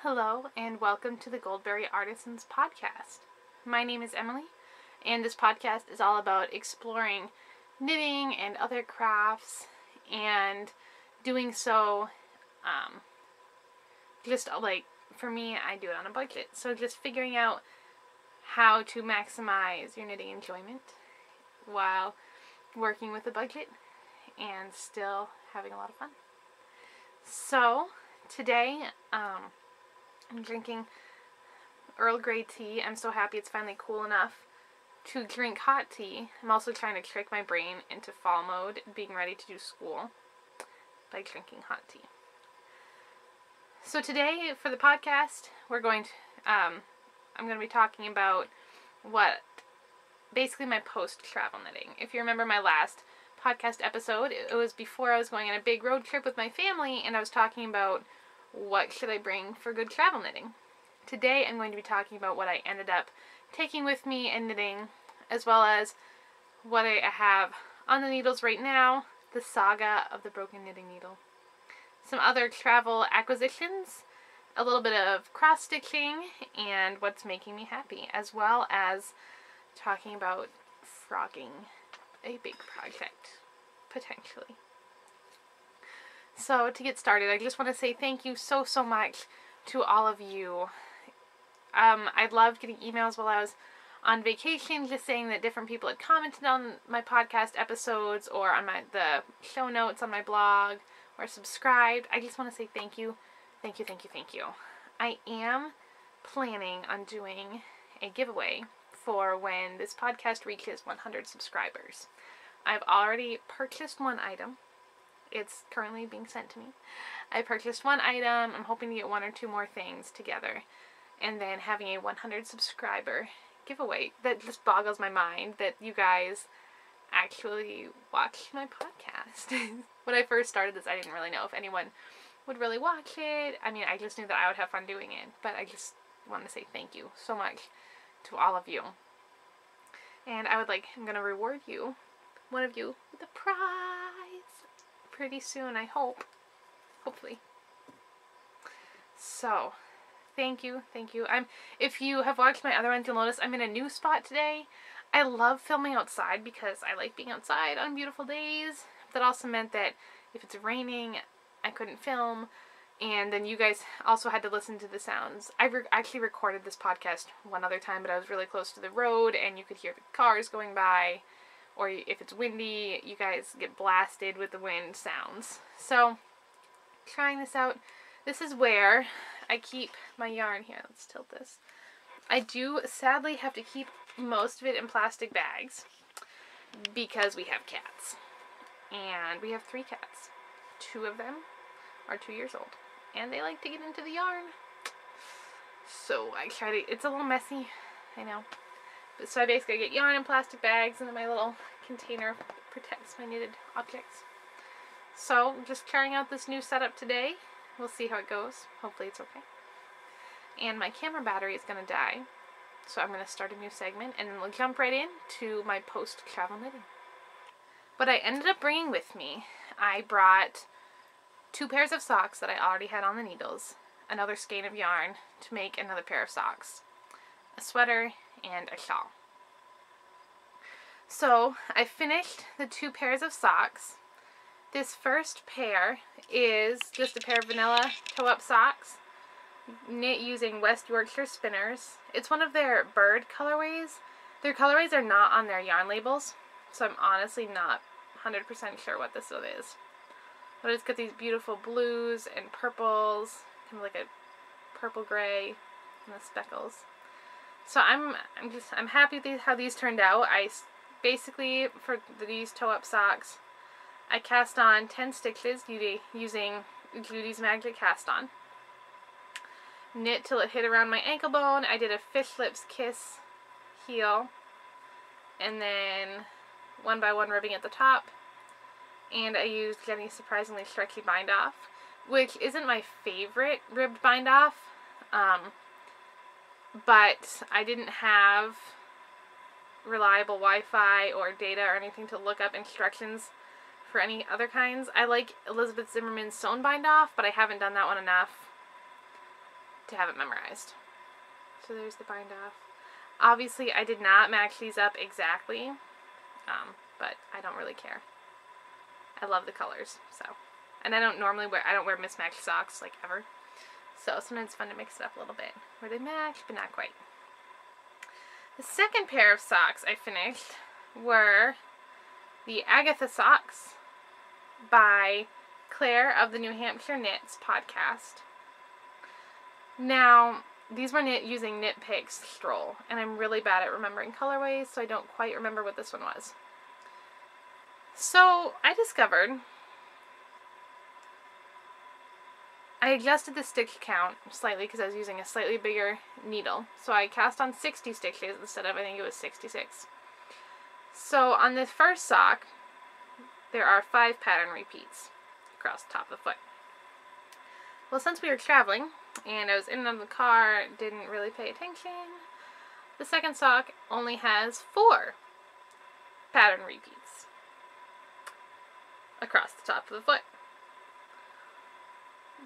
Hello and welcome to the Goldberry Artisans podcast. My name is Emily and this podcast is all about exploring knitting and other crafts and doing so just like for me I do it on a budget. So just figuring out how to maximize your knitting enjoyment while working with a budget and still having a lot of fun. So today I'm drinking Earl Grey tea. I'm so happy it's finally cool enough to drink hot tea. I'm also trying to trick my brain into fall mode, being ready to do school by drinking hot tea. So today for the podcast, I'm going to be talking about basically my post-travel knitting. If you remember my last podcast episode, it was before I was going on a big road trip with my family, and I was talking about what should I bring for good travel knitting. Today I'm going to be talking about what I ended up taking with me and knitting, as well as what I have on the needles right now, the Saga of the Broken Knitting Needle. Some other travel acquisitions, a little bit of cross-stitching, and what's making me happy, as well as talking about frogging a big project, potentially. So to get started, I just want to say thank you so much to all of you. I loved getting emails while I was on vacation, just saying that different people had commented on my podcast episodes or on the show notes on my blog or subscribed. I just want to say thank you. I am planning on doing a giveaway for when this podcast reaches 100 subscribers. I've already purchased one item. It's currently being sent to me. I purchased one item. I'm hoping to get one or two more things together. And then having a 100 subscriber giveaway. That just boggles my mind that you guys actually watch my podcast. When I first started this, I didn't really know if anyone would really watch it. I mean, I just knew that I would have fun doing it. But I just want to say thank you so much to all of you. And I'm going to reward you, one of you, with a prize pretty soon, I hope. Hopefully. So, thank you. If you have watched my other ones, you'll notice I'm in a new spot today. I love filming outside because I like being outside on beautiful days. That also meant that if it's raining, I couldn't film. And then you guys also had to listen to the sounds. I actually recorded this podcast one other time, but I was really close to the road and you could hear the cars going by. Or if it's windy, you guys get blasted with the wind sounds. So, trying this out. This is where I keep my yarn here. Let's tilt this. I do sadly have to keep most of it in plastic bags because we have cats. And we have 3 cats. 2 of them are 2 years old. And they like to get into the yarn. So I try to, it's a little messy, I know. So I basically get yarn in plastic bags and then my little container protects my knitted objects. So just trying out this new setup today. We'll see how it goes. Hopefully it's okay. And my camera battery is going to die. So I'm going to start a new segment and then we'll jump right into my post-travel knitting. What I ended up bringing with me, I brought 2 pairs of socks that I already had on the needles, another skein of yarn to make another pair of socks, a sweater, and a shawl. So I finished the 2 pairs of socks. This first pair is just a pair of vanilla toe-up socks, knit using West Yorkshire spinners. It's one of their bird colorways. Their colorways are not on their yarn labels, so I'm honestly not 100% sure what this one is. But it's got these beautiful blues and purples, kind of like a purple gray, and the speckles. So I'm happy with how these turned out. I basically, for these toe-up socks, I cast on 10 stitches using Judy's Magic Cast On. Knit till it hit around my ankle bone. I did a fish lips kiss heel, and then 1 by 1 ribbing at the top. And I used Jenny's Surprisingly Stretchy Bind Off, which isn't my favorite ribbed bind off. But I didn't have reliable Wi-Fi or data or anything to look up instructions for any other kinds. I like Elizabeth Zimmerman's Sewn Bind Off, but I haven't done that one enough. to have it memorized. So there's the bind off. Obviously, I did not match these up exactly, but I don't really care. I love the colors, so. And I don't wear mismatched socks, like, ever. So sometimes it's fun to mix it up a little bit. Where they match, but not quite. The second pair of socks I finished were the Agatha Socks by Claire of the New Hampshire Knits podcast. Now, these were knit using Knit Picks Stroll, and I'm really bad at remembering colorways, so I don't quite remember what this one was. So, I discovered I adjusted the stitch count slightly because I was using a slightly bigger needle. So I cast on 60 stitches instead of, I think it was 66. So on this first sock, there are 5 pattern repeats across the top of the foot. Well, since we were traveling, and I was in and out of the car, didn't really pay attention, the second sock only has 4 pattern repeats across the top of the foot.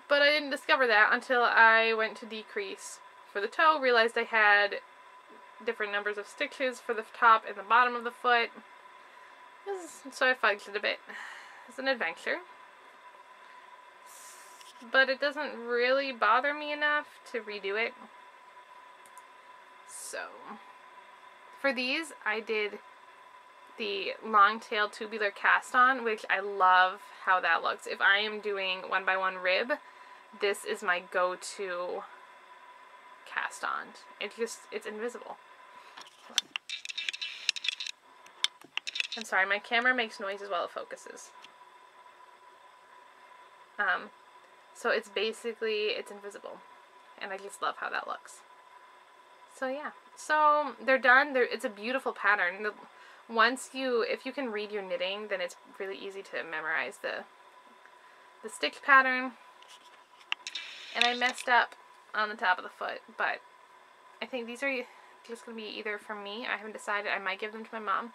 But I didn't discover that until I went to decrease for the toe, realized I had different numbers of stitches for the top and the bottom of the foot. So I fudged it a bit. It's an adventure. But it doesn't really bother me enough to redo it. So, for these, I did the long tail tubular cast on, which I love how that looks. If I am doing 1x1 rib, this is my go-to cast on. It's invisible. I'm sorry, my camera makes noises while it focuses. So it's invisible. And I just love how that looks. So yeah. So they're done. It's a beautiful pattern. If you can read your knitting, then it's really easy to memorize the stitch pattern. And I messed up on the top of the foot, but I think these are just going to be either for me. I haven't decided. I might give them to my mom,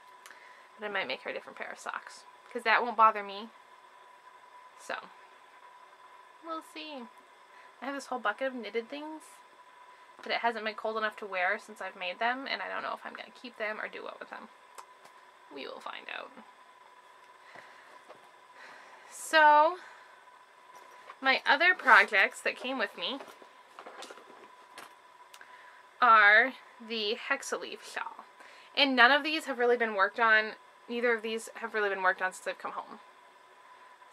but I might make her a different pair of socks, because that won't bother me. So, we'll see. I have this whole bucket of knitted things, but it hasn't been cold enough to wear since I've made them, and I don't know if I'm going to keep them or do what with them. We will find out. So, my other projects that came with me are the Hexaleaf Shawl. And none of these have really been worked on. Neither of these have really been worked on since I've come home.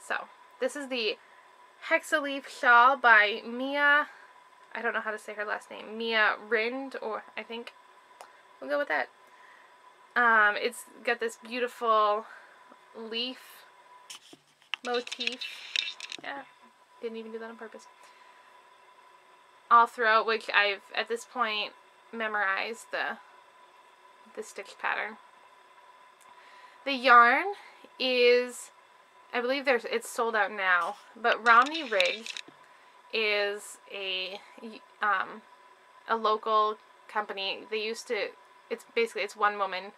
So, this is the Hexaleaf Shawl by Mia. I don't know how to say her last name. Mia Rind, or I think we'll go with that. It's got this beautiful leaf motif. Yeah, didn't even do that on purpose. All throughout, which I've, at this point, memorized the stitch pattern. The yarn is, I believe it's sold out now, but Romney Rig is a local company. It's one woman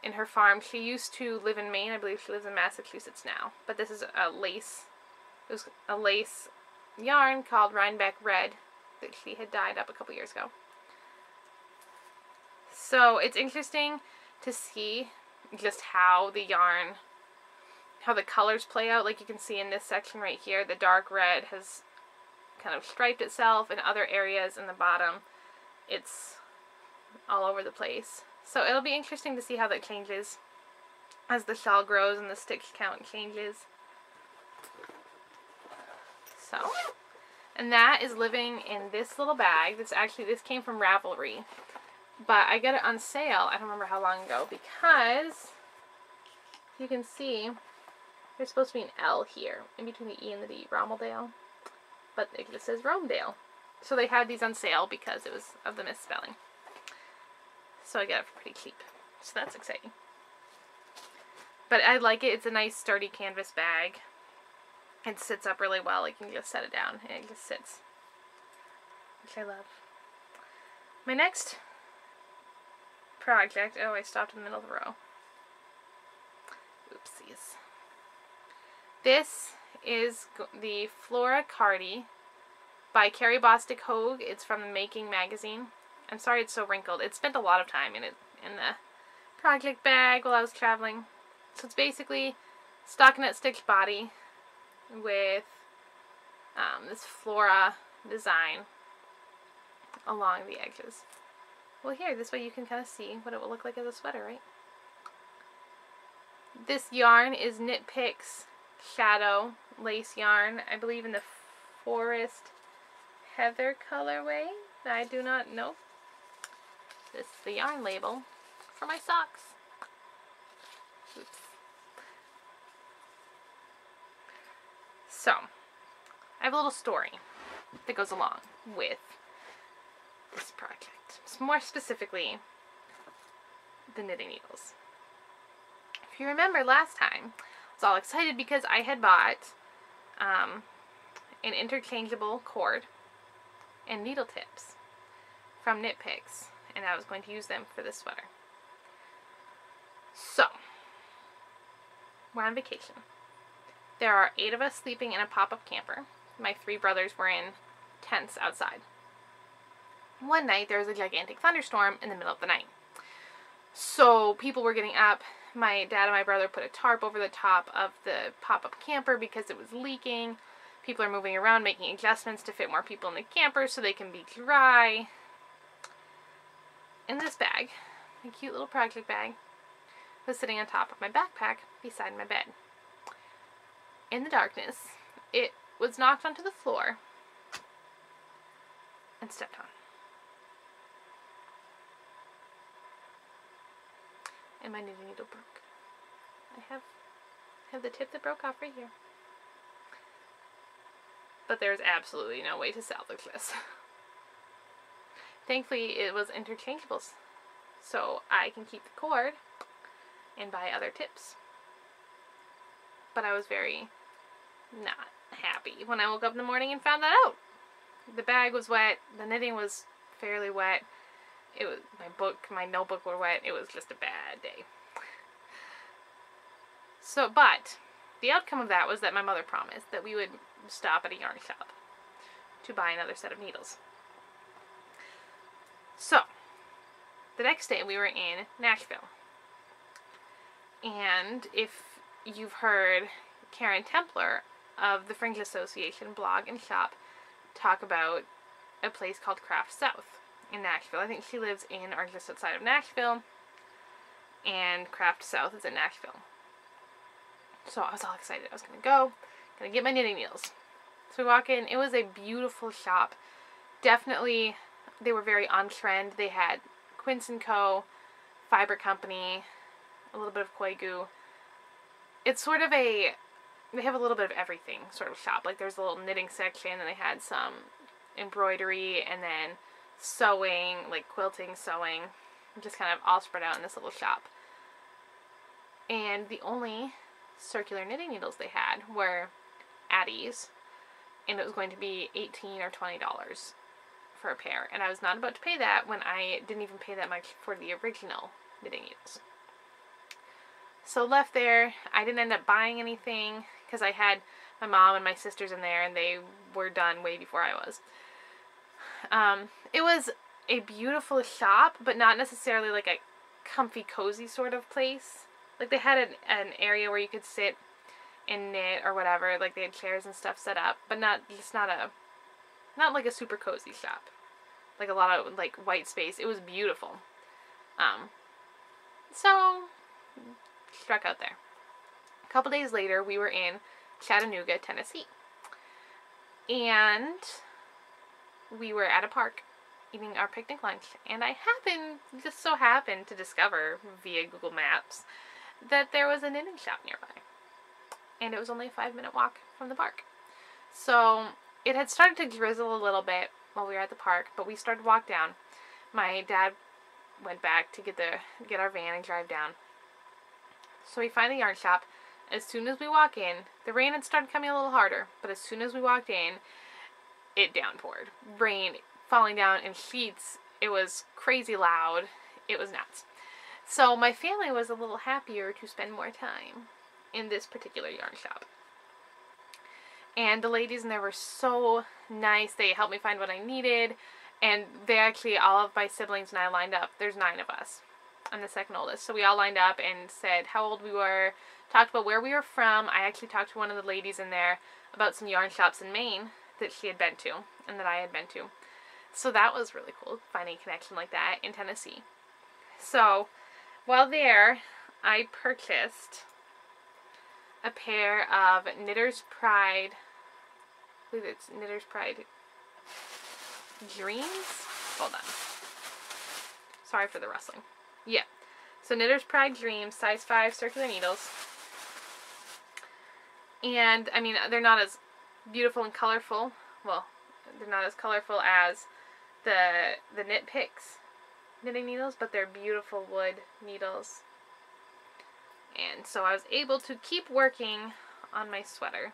in her farm. She used to live in Maine. I believe she lives in Massachusetts now. But this is a lace. It was a lace yarn called Rhinebeck Red that she had dyed up a couple years ago. So it's interesting to see just how the colors play out. Like you can see in this section right here, the dark red has kind of striped itself. In other areas in the bottom, it's all over the place. So it'll be interesting to see how that changes as the shawl grows and the stitch count changes. So, and that is living in this little bag. This came from Ravelry, but I got it on sale. I don't remember how long ago, because you can see there's supposed to be an L here in between the E and the D, Rommeldale, but it just says Romedale. So they had these on sale because it was of the misspelling. So I got it for pretty cheap. So that's exciting. But I like it. It's a nice sturdy canvas bag. It sits up really well. You can just set it down and it just sits, which I love. My next project, I stopped in the middle of the row. Oopsies. This is the Flora Cardi by Carrie Bostic Hogue. It's from Making magazine. I'm sorry it's so wrinkled. It spent a lot of time in the project bag while I was traveling. So it's basically stockinette stitch body with this Flora design along the edges. Well, here, this way you can kind of see what it will look like as a sweater, right? This yarn is Knit Picks Shadow lace yarn, I believe in the Forest Heather colorway. I do not know. This is the yarn label for my socks. Oops. So, I have a little story that goes along with this project. More specifically, the knitting needles. If you remember last time, I was all excited because I had bought an interchangeable cord and needle tips from Knit Picks, and I was going to use them for this sweater. So, we're on vacation. There are 8 of us sleeping in a pop-up camper. My 3 brothers were in tents outside. One night there was a gigantic thunderstorm in the middle of the night. So people were getting up. My dad and my brother put a tarp over the top of the pop-up camper because it was leaking. People are moving around making adjustments to fit more people in the camper so they can be dry. In this bag, my cute little project bag, was sitting on top of my backpack beside my bed. In the darkness, it was knocked onto the floor and stepped on. And my knitting needle broke. I have the tip that broke off right here. But there's absolutely no way to salvage this. Thankfully, it was interchangeable, so I can keep the cord and buy other tips. But I was very not happy when I woke up in the morning and found that out. The bag was wet. The knitting was fairly wet. It was my notebook were wet. It was just a bad day. So, but the outcome of that was that my mother promised that we would stop at a yarn shop to buy another set of needles. So, the next day we were in Nashville. And if you've heard Karen Templer of the Fringe Association blog and shop talk about a place called Craft South in Nashville. I think she lives in or just outside of Nashville, and Craft South is in Nashville. So I was all excited. I was going to go, going to get my knitting needles. So we walk in. It was a beautiful shop. Definitely, they were very on trend. They had Quince & Co., Fiber Company, a little bit of Koigu. It's sort of they have a little bit of everything sort of shop. Like there's a little knitting section, and they had some embroidery, and then sewing, like quilting, sewing, just kind of all spread out in this little shop. And the only circular knitting needles they had were Addie's, and it was going to be $18 or $20 for a pair, and I was not about to pay that when I didn't even pay that much for the original knitting needles. So left there. I didn't end up buying anything because I had my mom and my sisters in there, and they were done way before I was. It was a beautiful shop, but not necessarily like a comfy, cozy sort of place. Like they had an area where you could sit and knit or whatever. Like they had chairs and stuff set up, but not like a super cozy shop. Like a lot of like white space. It was beautiful. So struck out there. A couple days later, we were in Chattanooga, Tennessee, and we were at a park eating our picnic lunch, and I just so happened to discover via Google Maps that there was a knitting shop nearby, and it was only a 5-minute walk from the park. So it had started to drizzle a little bit while we were at the park, but we started to walk down. My dad went back to get our van and drive down. So we find the yarn shop. As soon as we walk in, the rain had started coming a little harder, but as soon as we walked in, it downpoured. Rain falling down in sheets. It was crazy loud. It was nuts. So my family was a little happier to spend more time in this particular yarn shop. And the ladies in there were so nice. They helped me find what I needed. And they actually, all of my siblings and I lined up. There's 9 of us. I'm the second oldest. So we all lined up and said how old we were, talked about where we were from. I actually talked to one of the ladies in there about some yarn shops in Maine that she had been to and that I had been to. So that was really cool, finding a connection like that in Tennessee. So while there, I purchased a pair of Knitter's Pride, I believe it's Knitter's Pride Dreams? Hold on. Sorry for the rustling. Yeah. So Knitter's Pride Dreams, size 5 circular needles. And, I mean, they're not as beautiful and colorful. Well, they're not as colorful as the Knit Picks knitting needles, but they're beautiful wood needles. And so I was able to keep working on my sweater.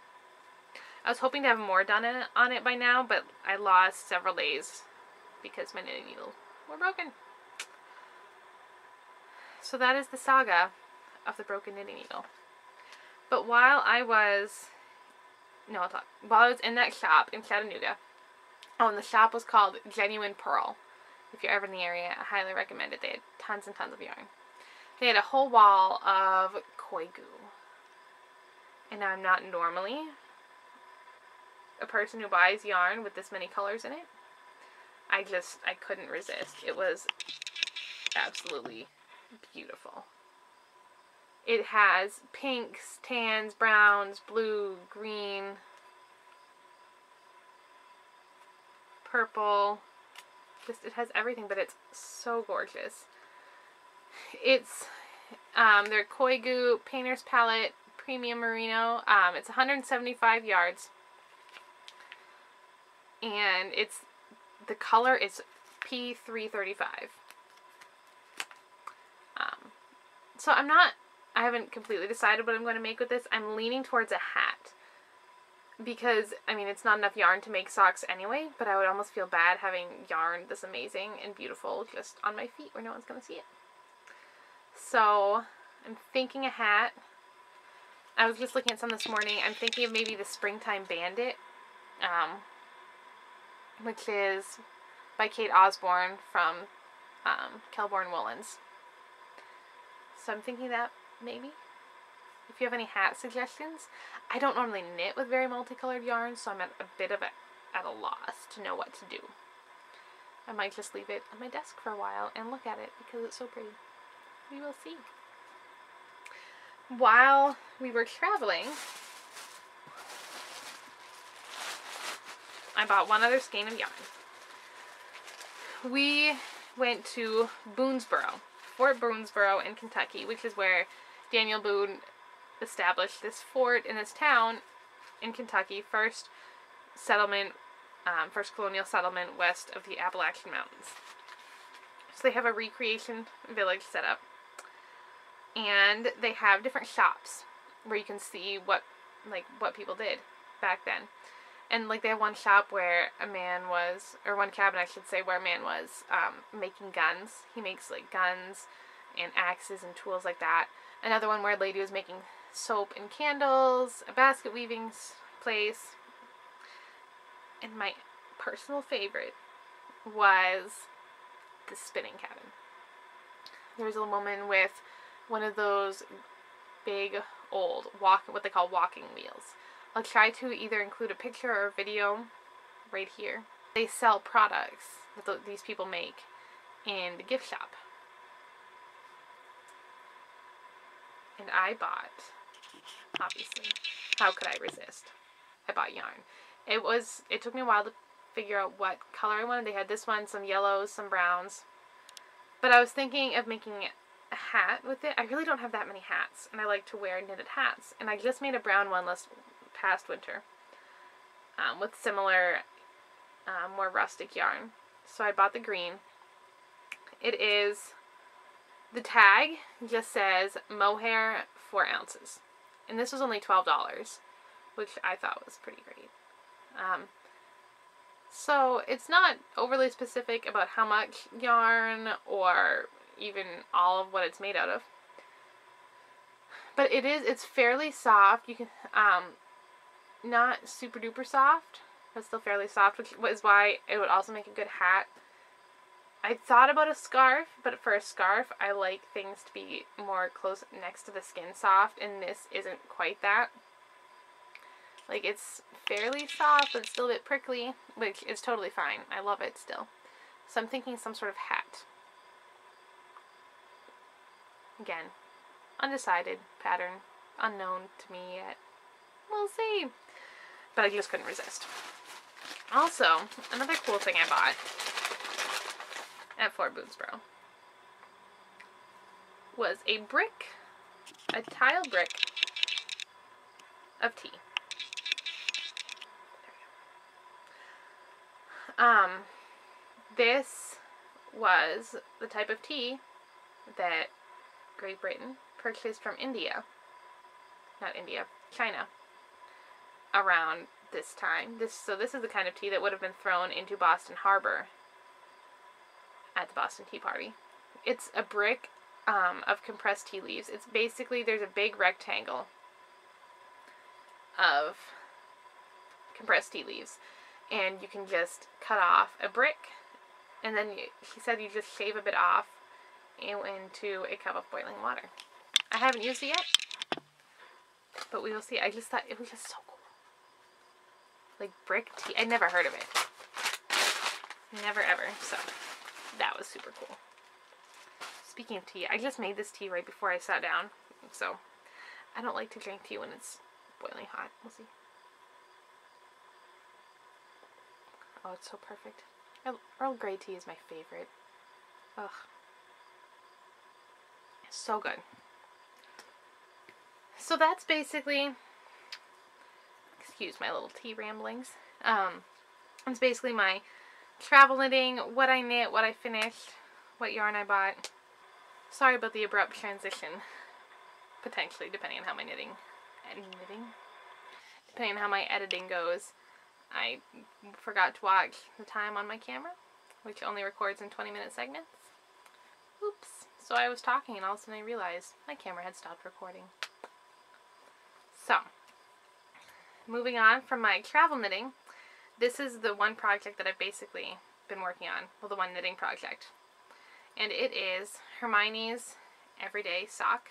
I was hoping to have more done on it by now, but I lost several days because my knitting needles were broken. So that is the saga of the broken knitting needle. But while I was in that shop in Chattanooga, and the shop was called Genuine Pearl. If you're ever in the area, I highly recommend it. They had tons and tons of yarn. They had a whole wall of koi goo. And I'm not normally a person who buys yarn with this many colors in it. I couldn't resist. It was absolutely beautiful. It has pinks, tans, browns, blue, green, purple. It has everything, but it's so gorgeous. It's their koi goo painter's palette premium merino. It's 175 yards, and the color is P335. So I haven't completely decided what I'm going to make with this. I'm leaning towards a hat because, I mean, it's not enough yarn to make socks anyway, but I would almost feel bad having yarn this amazing and beautiful just on my feet where no one's going to see it. So I'm thinking a hat. I was just looking at some this morning. I'm thinking of maybe the Springtime Bandit, which is by Kate Osborne from Kelborn Woolens. So I'm thinking that maybe. If you have any hat suggestions. I don't normally knit with very multicolored yarns, so I'm at a bit of at a loss to know what to do. I might just leave it on my desk for a while and look at it because it's so pretty. We will see. While we were traveling, I bought one other skein of yarn. We went to Boonsboro, Fort Boonsboro in Kentucky, which is where Daniel Boone established this fort in this town in Kentucky, first colonial settlement west of the Appalachian Mountains. So they have a recreation village set up, and they have different shops where you can see what people did back then. And like they have one shop where one cabin I should say, where a man was making guns. He makes like guns and axes and tools like that. Another one where a lady was making soap and candles, a basket weaving place. And my personal favorite was the spinning cabin. There was a woman with one of those big old what they call walking wheels. I'll try to either include a picture or a video right here. They sell products that these people make in the gift shop. And I bought, obviously, how could I resist? I bought yarn. It took me a while to figure out what color I wanted. They had this one, some yellows, some browns. But I was thinking of making a hat with it. I really don't have that many hats, and I like to wear knitted hats. And I just made a brown one past winter with similar, more rustic yarn. So I bought the green. The tag just says mohair 4 ounces. And this was only $12, which I thought was pretty great. So it's not overly specific about how much yarn or even all of what it's made out of. But it's fairly soft. You can, not super duper soft, but still fairly soft, which is why it would also make a good hat. I thought about a scarf, but for a scarf, I like things to be more close next to the skin soft, and this isn't quite that. Like, it's fairly soft, but it's still a bit prickly, which is totally fine. I love it still. So I'm thinking some sort of hat. Again, undecided pattern, unknown to me yet. We'll see. But I just couldn't resist. Also, another cool thing I bought at Fort Boonsboro was a tile brick of tea. This was the type of tea that Great Britain purchased from China, around this time. So this is the kind of tea that would have been thrown into Boston Harbor at the Boston Tea Party. It's a brick of compressed tea leaves. It's basically, there's a big rectangle of compressed tea leaves, and you can just cut off a brick, and then he said you just shave a bit off into a cup of boiling water. I haven't used it yet, but we will see. I just thought it was just so cool. Like brick tea. I'd never heard of it. Never ever. So that was super cool. Speaking of tea, I just made this tea right before I sat down. So I don't like to drink tea when it's boiling hot. We'll see. Oh, it's so perfect. Earl Grey tea is my favorite. Ugh. So good. So that's basically, excuse my little tea ramblings. It's basically my travel knitting, what I knit, what I finished, what yarn I bought. Sorry about the abrupt transition. Potentially, depending on how my depending on how my editing goes. I forgot to watch the time on my camera, which only records in 20-minute segments. Oops. So I was talking and all of a sudden I realized my camera had stopped recording. So, moving on from my travel knitting, this is the one project that I've basically been working on. Well, the one knitting project. And it is Hermiones Everyday Sock.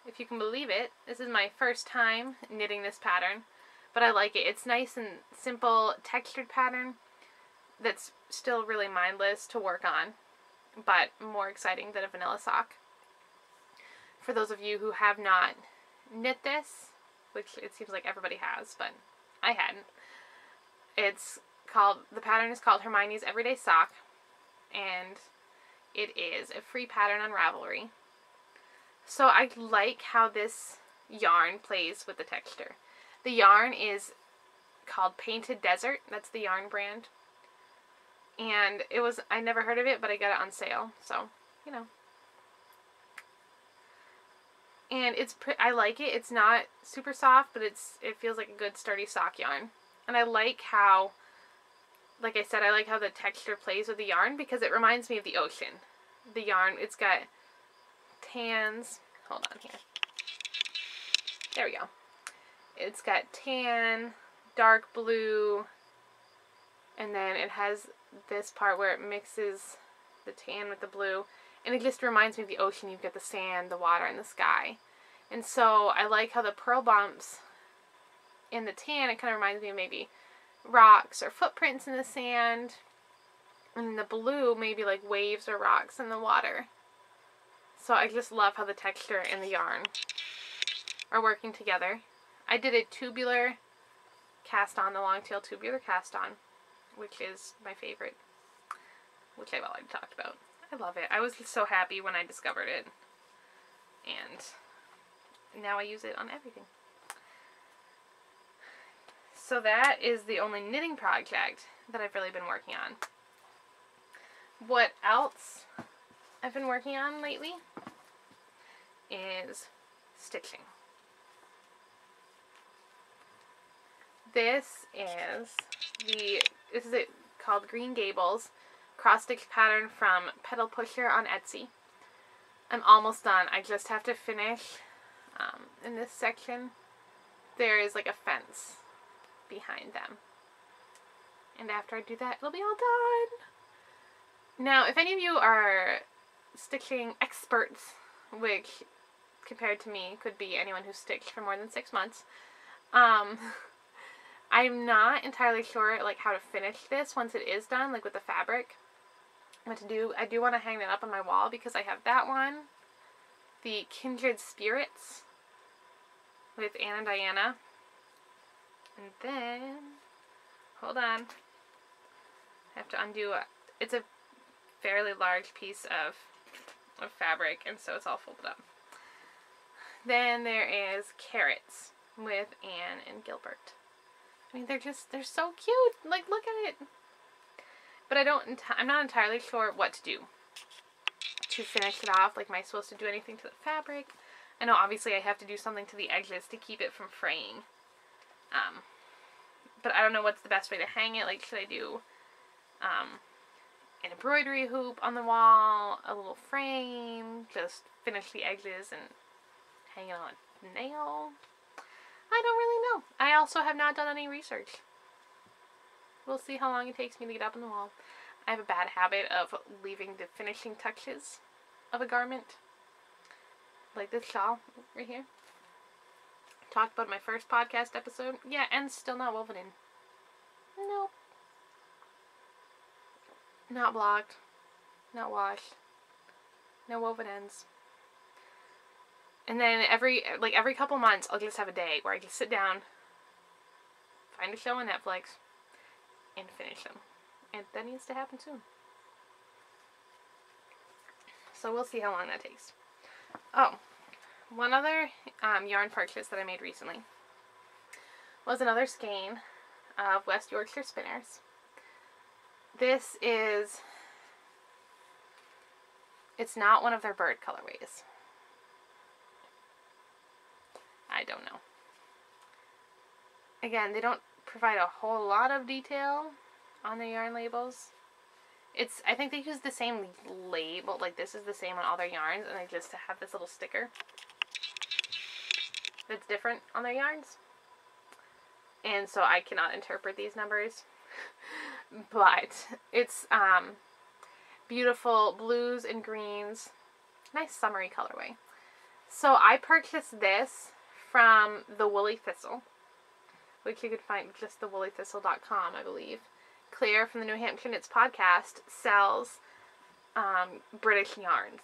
If you can believe it, this is my first time knitting this pattern, but I like it. It's nice and simple, textured pattern that's still really mindless to work on, but more exciting than a vanilla sock. For those of you who have not knit this, which it seems like everybody has, but I hadn't, the pattern is called Hermiones Everyday Sock, and it is a free pattern on Ravelry. So I like how this yarn plays with the texture. The yarn is called Painted Desert. That's the yarn brand. And I never heard of it, but I got it on sale. So, you know. And I like it. It's not super soft, but it feels like a good sturdy sock yarn. And I like how, like I said, I like how the texture plays with the yarn because it reminds me of the ocean. The yarn, it's got tans. Hold on here. There we go. It's got tan, dark blue, and then it has this part where it mixes the tan with the blue, and it just reminds me of the ocean. You've got the sand, the water, and the sky. And so I like how the pearl bumps in the tan, it kind of reminds me of maybe rocks or footprints in the sand, and the blue maybe like waves or rocks in the water. So I just love how the texture and the yarn are working together. I did a tubular cast on, the long tail tubular cast on, which is my favorite, which I've already talked about. I love it. I was just so happy when I discovered it, and now I use it on everything. So that is the only knitting project that I've really been working on. What else I've been working on lately is stitching. This is it called Green Gables cross stitch pattern from Pedal Pusher on Etsy. I'm almost done. I just have to finish in this section there is like a fence behind them. And after I do that, it'll be all done. Now, if any of you are stitching experts, which compared to me could be anyone who's stitched for more than 6 months, I'm not entirely sure like how to finish this once it is done, like with the fabric. What to do? I do want to hang that up on my wall because I have that one, the Kindred Spirits with Anne and Diana, and then hold on, I have to undo it's a fairly large piece of fabric, and so it's all folded up. Then there is Carrots with Anne and Gilbert. I mean, they're so cute. Like, look at it. But I'm not entirely sure what to do to finish it off. Like, am I supposed to do anything to the fabric? I know obviously I have to do something to the edges to keep it from fraying. But I don't know what's the best way to hang it. Like, should I do an embroidery hoop on the wall, a little frame, just finish the edges and hang it on a nail? I don't really know. I also have not done any research. We'll see how long it takes me to get up on the wall. I have a bad habit of leaving the finishing touches of a garment. Like this shawl right here. Talked about my first podcast episode. Yeah, and still not woven in. Nope. Not blocked. Not washed. No woven ends. And then every couple months, I'll just have a day where I just sit down, find a show on Netflix, and finish them. And that needs to happen soon. So we'll see how long that takes. Oh, one other yarn purchase that I made recently was another skein of West Yorkshire spinners. This is, it's not one of their bird colorways. I don't know. Again, they don't provide a whole lot of detail on their yarn labels. I think they use the same label, like this is the same on all their yarns, and they just have this little sticker that's different on their yarns. And so I cannot interpret these numbers. But it's beautiful blues and greens. Nice summery colorway. So I purchased this from the Woolly Thistle, which you could find just thewoollythistle.com, I believe. Claire from the New Hampshire Knits podcast sells British yarns.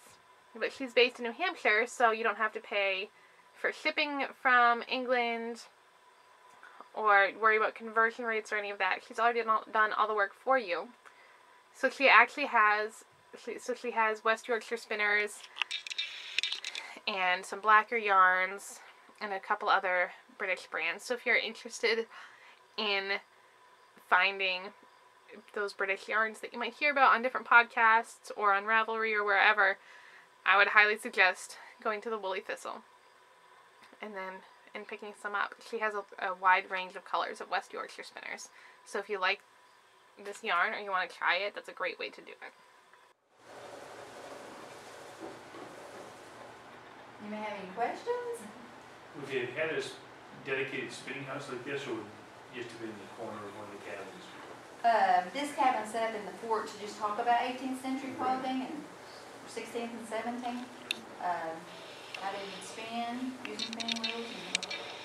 But she's based in New Hampshire, so you don't have to pay for shipping from England or worry about conversion rates or any of that. She's already done all the work for you. So she actually has, she has West Yorkshire spinners and some blacker yarns and a couple other British brands. So if you're interested in finding those British yarns that you might hear about on different podcasts or on Ravelry or wherever, I would highly suggest going to the Woolly Thistle and picking some up. She has a wide range of colors of West Yorkshire spinners. So if you like this yarn or you want to try it, that's a great way to do it. You may have any questions? If you had a dedicated spinning house like this, or would it used to be in the corner of one of the cabins? This cabin's set up in the fort to just talk about 18th century clothing and 16th and 17th. How they would spin, using spinning wheels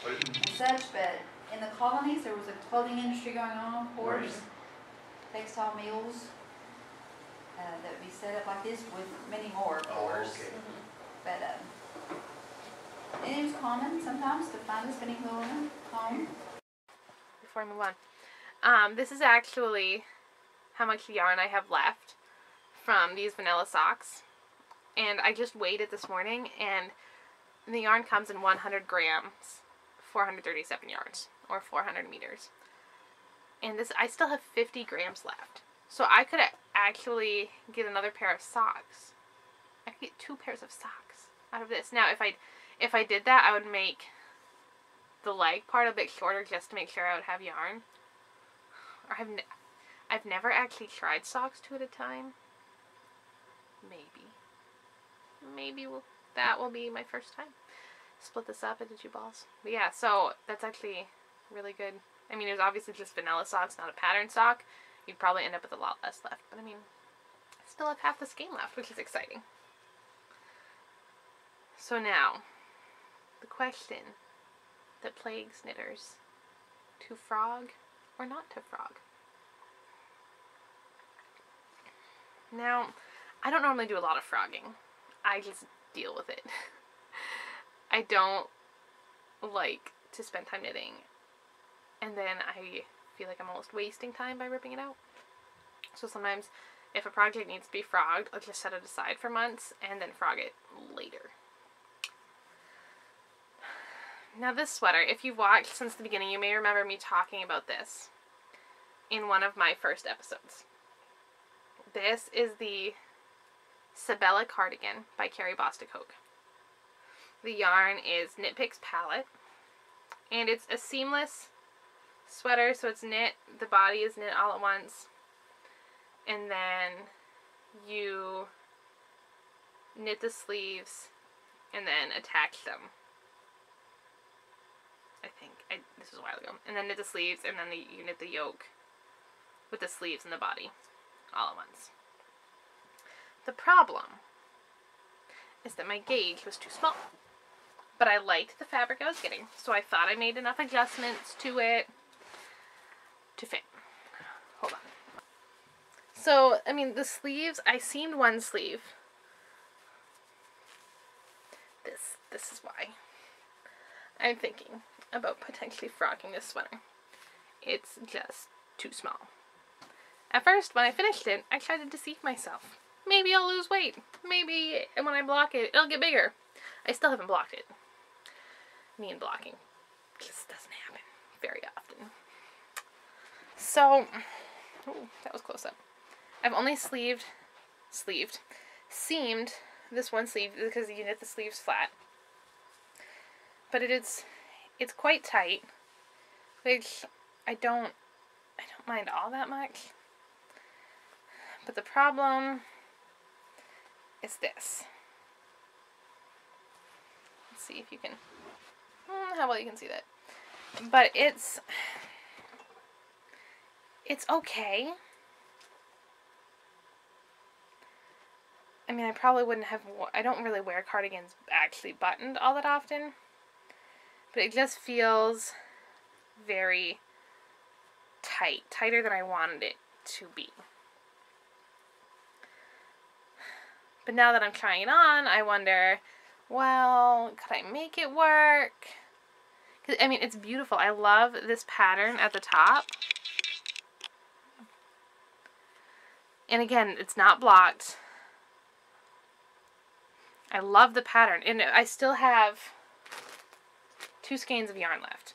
and such, but in the colonies there was a clothing industry going on, of course. Right. Textile mills that would be set up like this with many more, of course. Okay. But and it was common sometimes to find a spinning wheel in a home. Before I move on, this is actually how much yarn I have left from these vanilla socks. And I just weighed it this morning, and the yarn comes in 100 grams, 437 yards, or 400 meters. And this, I still have 50 grams left. So I could actually get another pair of socks. I could get 2 pairs of socks out of this. Now, if I did that, I would make the leg part a bit shorter just to make sure I would have yarn. Or I've never actually tried socks 2 at a time. Maybe that will be my first time. split this up into 2 balls. But yeah, so that's actually really good. I mean, it was obviously just vanilla socks, not a pattern sock. You'd probably end up with a lot less left. But I mean, I still have half the skein left, which is exciting. So now, the question that plagues knitters: to frog or not to frog? Now, I don't normally do a lot of frogging. I just deal with it. I don't like to spend time knitting, and then I feel like I'm almost wasting time by ripping it out. So sometimes, if a project needs to be frogged, I'll just set it aside for months and then frog it later. Now this sweater, if you've watched since the beginning, you may remember me talking about this in one of my first episodes. This is the Sabella Cardigan by Carrie Bosticoke. The yarn is Knit Picks Palette, and it's a seamless sweater, so it's knit, the body is knit all at once, and then you knit the sleeves and then attach them. I think, this was a while ago. And then knit the sleeves, and then you knit the yoke with the sleeves and the body all at once. The problem is that my gauge was too small. But I liked the fabric I was getting, so I thought I made enough adjustments to it to fit. Hold on. So, I mean, the sleeves, I seamed one sleeve. This is why I'm thinking about potentially frocking this sweater. It's just too small. At first, when I finished it, I tried to deceive myself. Maybe I'll lose weight. Maybe when I block it, it'll get bigger. I still haven't blocked it. Me and blocking just doesn't happen very often. So, ooh, that was close up. I've only seamed this one sleeve because you knit the sleeves flat. But it's quite tight, which I don't mind all that much. But the problem is this. Let's see if you can, how well you can see that. But it's okay. I mean, I probably wouldn't have, I don't really wear cardigans actually buttoned all that often. But it just feels very tight. Tighter than I wanted it to be. But now that I'm trying it on, I wonder, well, could I make it work? 'Cause, I mean, it's beautiful. I love this pattern at the top. And again, it's not blocked. I love the pattern. And I still have 2 skeins of yarn left.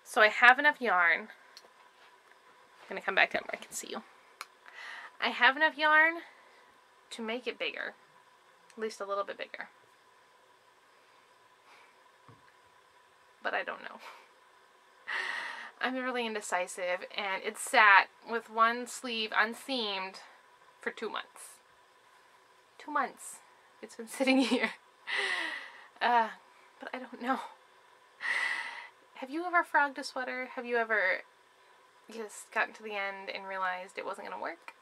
So I have enough yarn. I'm going to come back down where I can see you. I have enough yarn to make it bigger. At least a little bit bigger. But I don't know. I'm really indecisive, and it sat with one sleeve unseamed for 2 months. 2 months. It's been sitting here. But I don't know. Have you ever frogged a sweater? Have you ever just gotten to the end and realized it wasn't going to work?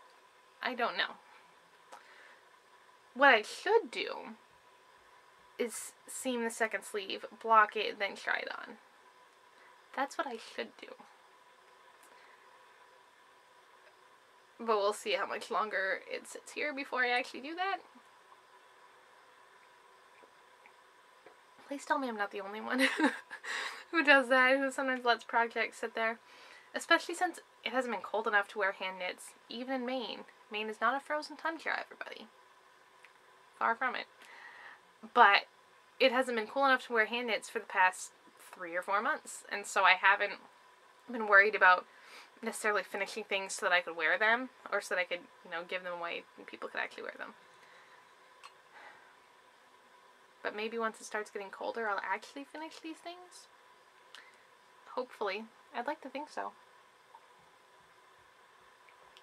I don't know. What I should do is seam the second sleeve, block it, then try it on. That's what I should do. But we'll see how much longer it sits here before I actually do that. Please tell me I'm not the only one who does that, who sometimes lets projects sit there. Especially since it hasn't been cold enough to wear hand knits, even in Maine. Maine is not a frozen tundra, everybody. Far from it. But it hasn't been cool enough to wear hand knits for the past 3 or 4 months. And so I haven't been worried about necessarily finishing things so that I could wear them. Or so that I could, give them away and people could actually wear them. But maybe once it starts getting colder, I'll actually finish these things. Hopefully. I'd like to think so.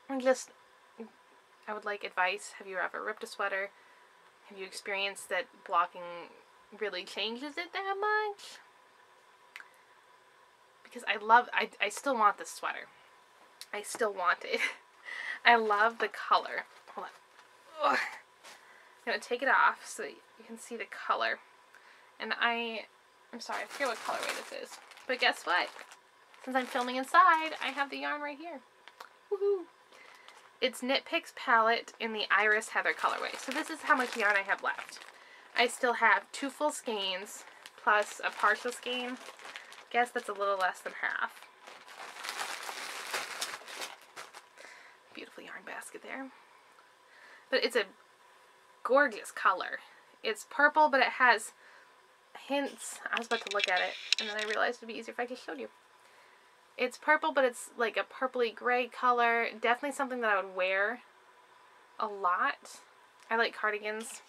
I would like advice. Have you ever ripped a sweater? Have you experienced that blocking really changes it that much. Because I still want this sweater. I still want it. I love the color. Hold on. Ugh. I'm going to take it off so that you can see the color. And I'm sorry, I forget what colorway this is. But guess what? Since I'm filming inside, I have the yarn right here. Woohoo! It's Knit Picks Palette in the Iris Heather colorway. So this is how much yarn I have left. I still have 2 full skeins plus a partial skein. Guess that's a little less than half. Beautiful yarn basket there. But it's a gorgeous color. It's purple, but it has hints. I was about to look at it, and then I realized it'd be easier if I just showed you. It's purple, but it's like a purpley gray color. Definitely something that I would wear a lot. I like cardigans.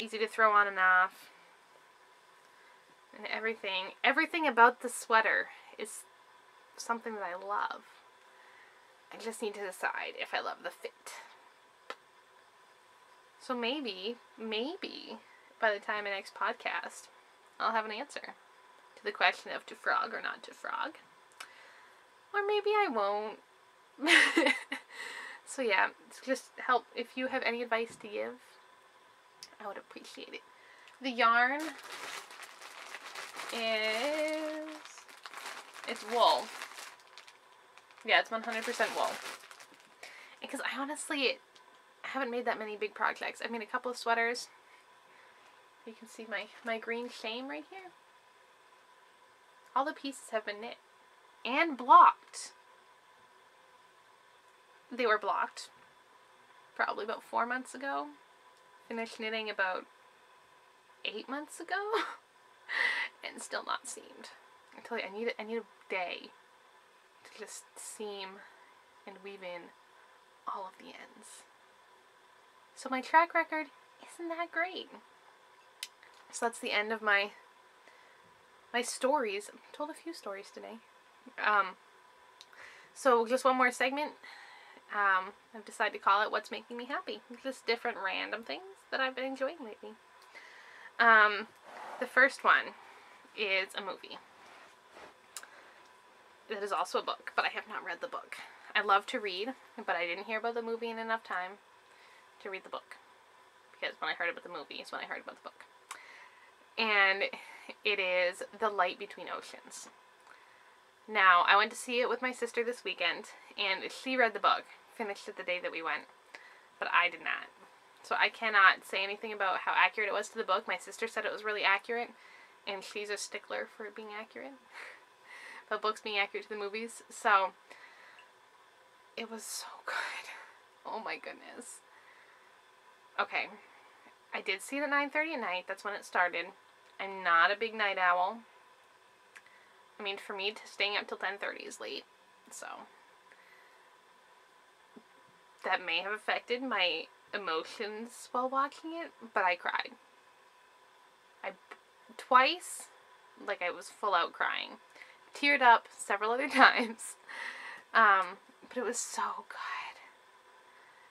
Easy to throw on and off. And everything about the sweater is something that I love. I just need to decide if I love the fit. So maybe, by the time of next podcast, I'll have an answer to the question of to frog or not to frog. Or maybe I won't. So yeah, just help. If you have any advice to give, I would appreciate it. The yarn it's wool. Yeah, it's 100% wool. Because I honestly haven't made that many big projects. I've made a couple of sweaters. You can see my green shame right here. All the pieces have been knit and blocked. They were blocked probably about 4 months ago. Finished knitting about 8 months ago. And still not seamed. I tell you, I need a day to just seam and weave in all of the ends. So my track record isn't that great. So that's the end of my stories. I've told a few stories today. So just one more segment. I've decided to call it What's Making Me Happy. Just different random things that I've been enjoying lately. The first one is a movie. It is also a book, but I have not read the book. I love to read, but I didn't hear about the movie in enough time to read the book. Because when I heard about the movie is when I heard about the book. And it is The Light Between Oceans. Now, I went to see it with my sister this weekend, and she read the book, finished it the day that we went, but I did not. So I cannot say anything about how accurate it was to the book. My sister said it was really accurate, and she's a stickler for it being accurate. But books being accurate to the movies. So, it was so good. Oh my goodness. Okay. I did see it at 9:30 at night. That's when it started. I'm not a big night owl. I mean, for me, staying up till 10:30 is late. So, that may have affected my emotions while watching it, but I cried. Twice, like I was full out crying. Teared up several other times. But it was so good.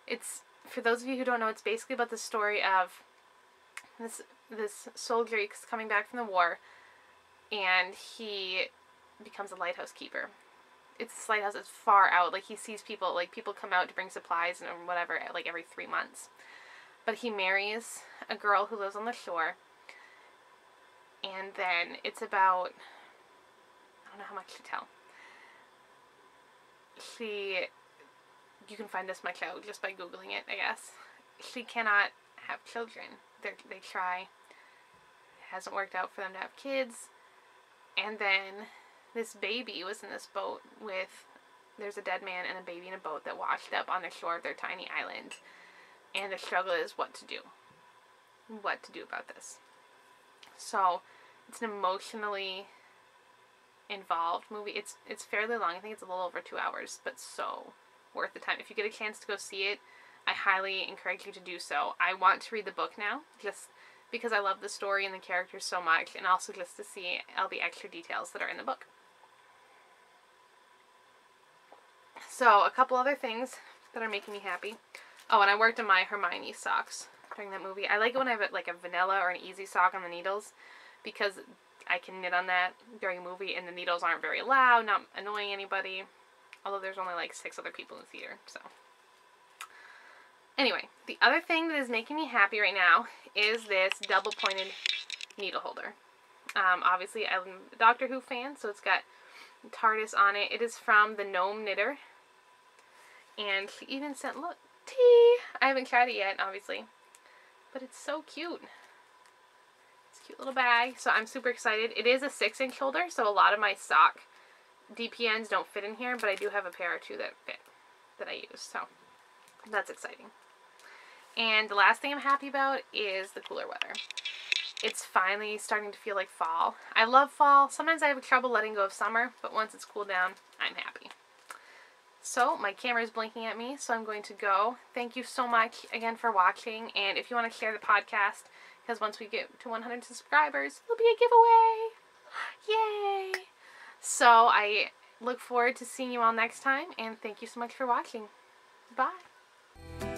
It's, for those of you who don't know, it's basically about the story of this soldier coming back from the war, and he becomes a lighthouse keeper. This lighthouse is far out. Like, he sees people, like, people come out to bring supplies and whatever, like, every 3 months. But he marries a girl who lives on the shore. And then it's about, I don't know how much to tell. You can find this much out just by Googling it, I guess. She cannot have children. They try. It hasn't worked out for them to have kids. And then this baby was in this boat with, there's a dead man and a baby in a boat that washed up on the shore of their tiny island. And the struggle is what to do. What to do about this. So, it's an emotionally involved movie. It's fairly long. I think it's a little over 2 hours, but so worth the time. If you get a chance to go see it, I highly encourage you to do so. I want to read the book now, just because I love the story and the characters so much, and also just to see all the extra details that are in the book. So, a couple other things that are making me happy. Oh, and I worked on my Hermiones socks. during that movie. I like it when I have like a vanilla or an easy sock on the needles, because I can knit on that during a movie and the needles aren't very loud, not annoying anybody. Although there's only like 6 other people in the theater, so. Anyway, the other thing that is making me happy right now is this double pointed needle holder. Obviously I'm a Doctor Who fan, so it's got TARDIS on it. It is from the Gnome Knitter. And she even sent, look, tea! I haven't tried it yet, obviously. But it's so cute. It's a cute little bag, so I'm super excited. It is a 6-inch holder, so a lot of my sock DPNs don't fit in here, but I do have a pair or two that fit, that I use, so that's exciting. And the last thing I'm happy about is the cooler weather. It's finally starting to feel like fall. I love fall. Sometimes I have trouble letting go of summer, but once it's cooled down, I'm happy. So, my camera is blinking at me, so I'm going to go. Thank you so much again for watching, and if you want to share the podcast, because once we get to 100 subscribers, it'll be a giveaway! Yay! So, I look forward to seeing you all next time, and thank you so much for watching. Bye!